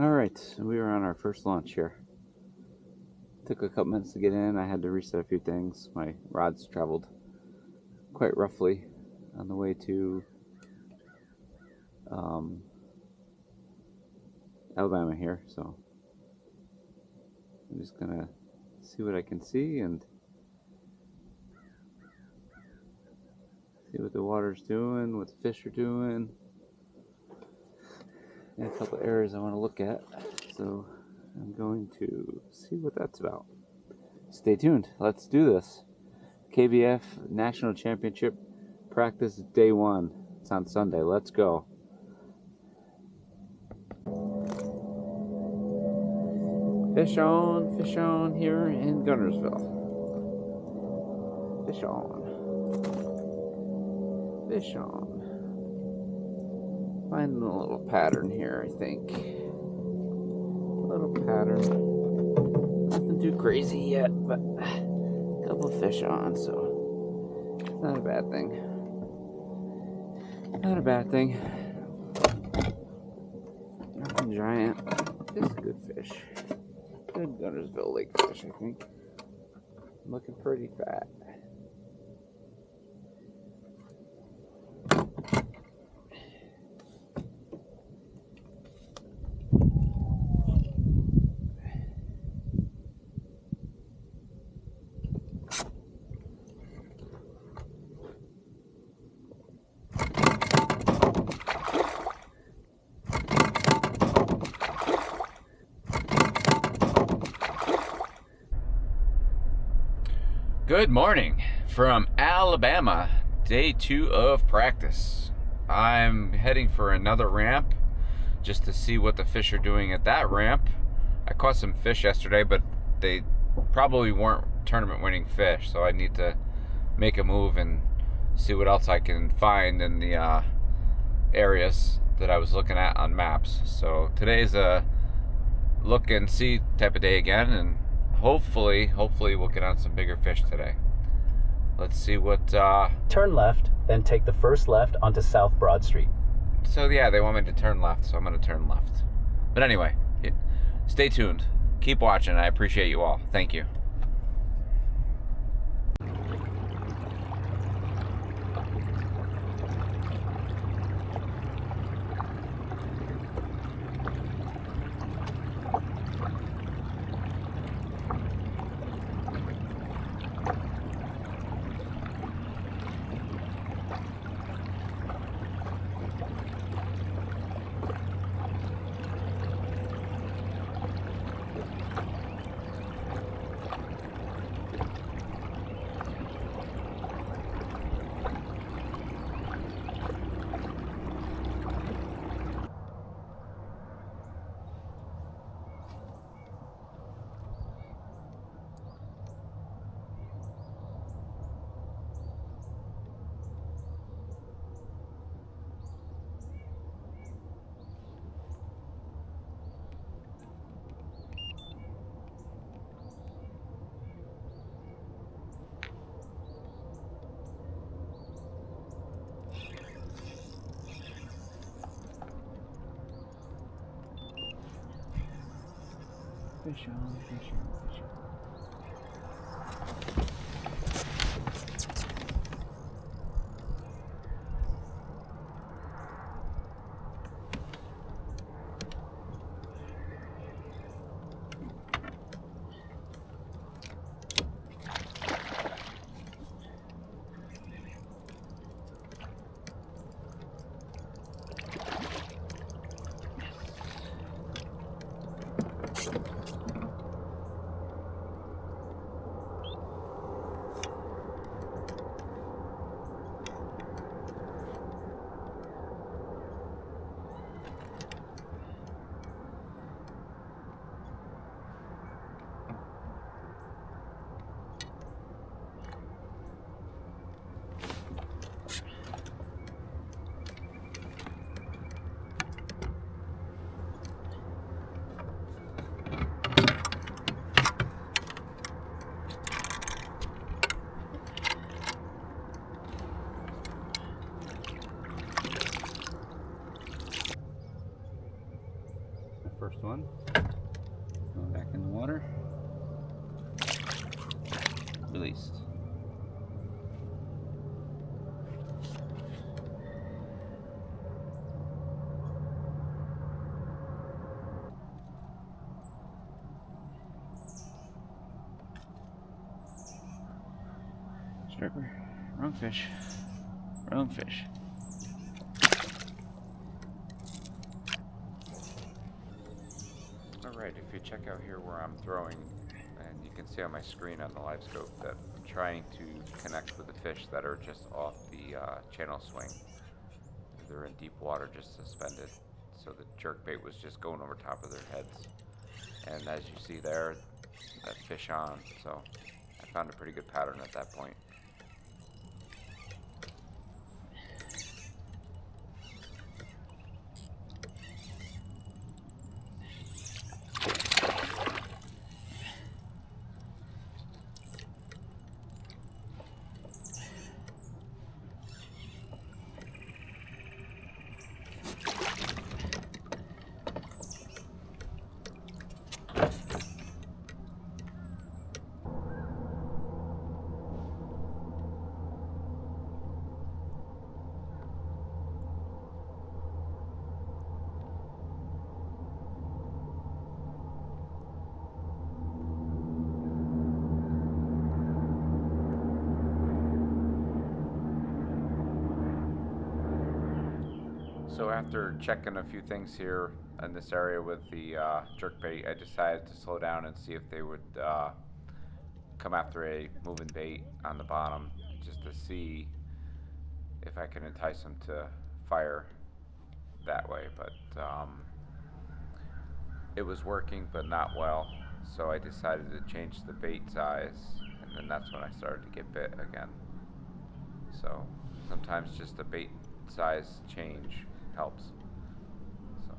Alright, so we were on our first launch here. Took a couple minutes to get in. I had to reset a few things. My rods traveled quite roughly on the way to Alabama here, so I'm just gonna see what I can see and see what the water's doing, what the fish are doing. And a couple areas I want to look at, so I'm going to see what that's about. Stay tuned. Let's do this. KBF National Championship practice day 1. It's on Sunday. Let's go. Fish on here in Guntersville. Fish on. Fish on. Finding a little pattern here, I think. A little pattern. Nothing too crazy yet, but a couple of fish on, so it's not a bad thing. Not a bad thing. Nothing giant. Just a good fish. Good Guntersville Lake fish, I think. Looking pretty fat. Good morning from Alabama, day 2 of practice. I'm heading for another ramp just to see what the fish are doing at that ramp. I caught some fish yesterday, but they probably weren't tournament winning fish, so I need to make a move and see what else I can find in the areas that I was looking at on maps. So today's a look and see type of day again, and hopefully we'll get on some bigger fish today. Let's see what Turn left, then take the first left onto South Broad Street. So yeah, they want me to turn left, so I'm gonna turn left. But anyway, stay tuned, keep watching. I appreciate you all. Thank you. Fish on, fish on, fish on. First one. Going back in the water. Released. Striper. Wrong fish. Wrong fish. Alright, if you check out here where I'm throwing, and you can see on my screen on the live scope that I'm trying to connect with the fish that are just off the channel swing. They're in deep water, just suspended. So the jerkbait was just going over top of their heads. And as you see there, that fish on. So I found a pretty good pattern at that point. So after checking a few things here in this area with the jerkbait, I decided to slow down and see if they would come after a moving bait on the bottom, just to see if I can entice them to fire that way. But it was working, but not well. So I decided to change the bait size, and then that's when I started to get bit again. So sometimes just the bait size change helps. So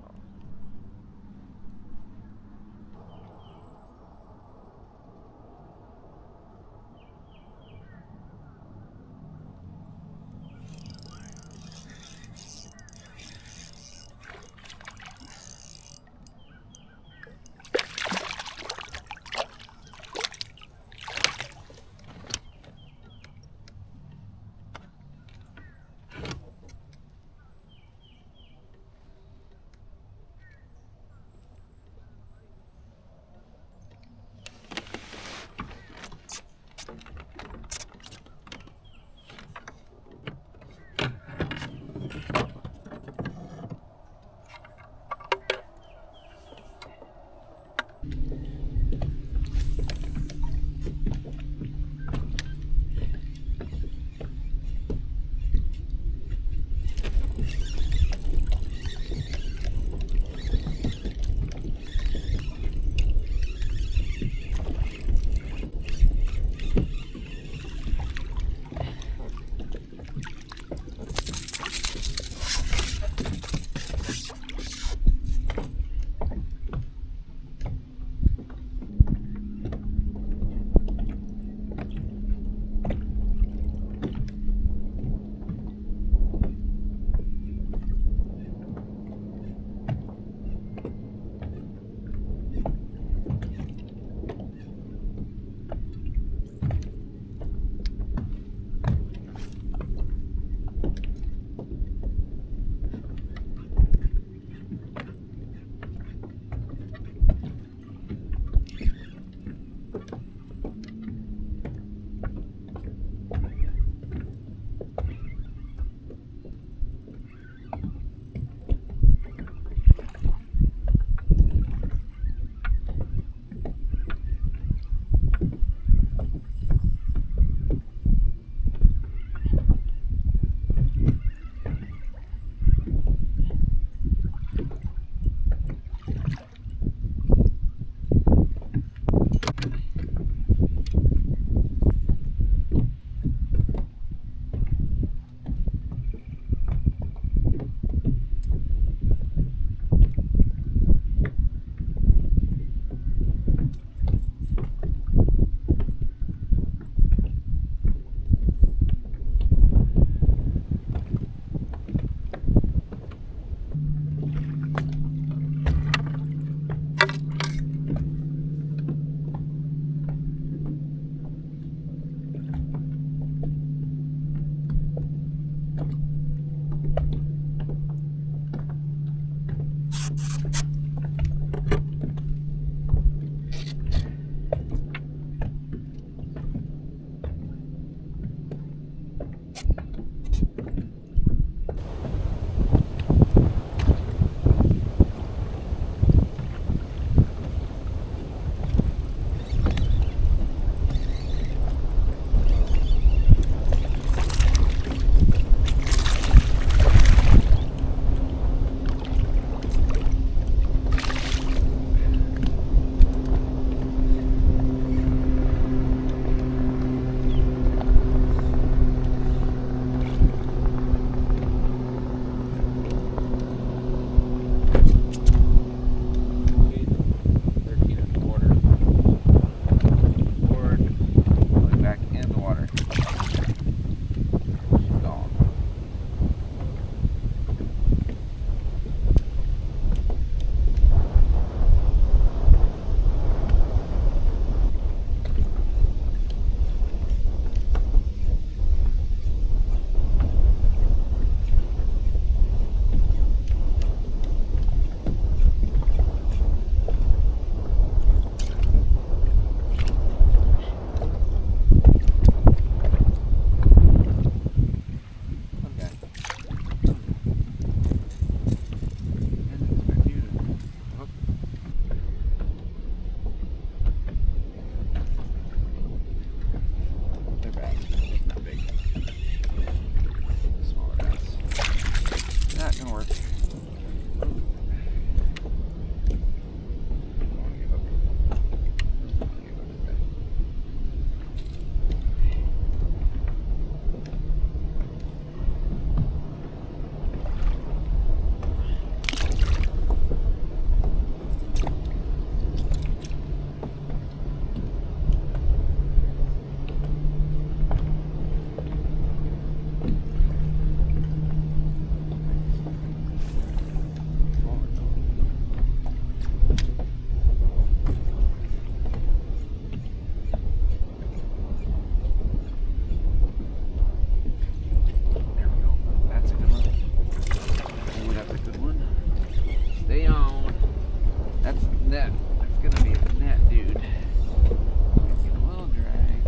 net. It's gonna be a net, dude. Get a little drag.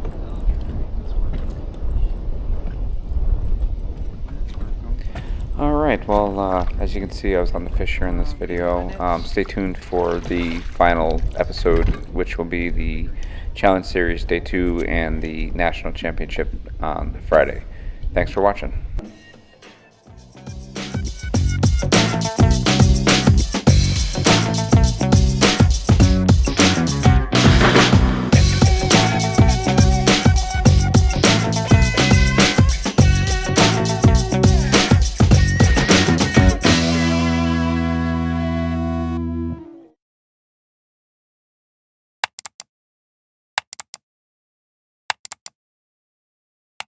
A little drag. That's working. All right. Well, as you can see, I was on the Fisher in this video. Stay tuned for the final episode, which will be the Challenge Series Day 2 and the National Championship on Friday. Thanks for watching.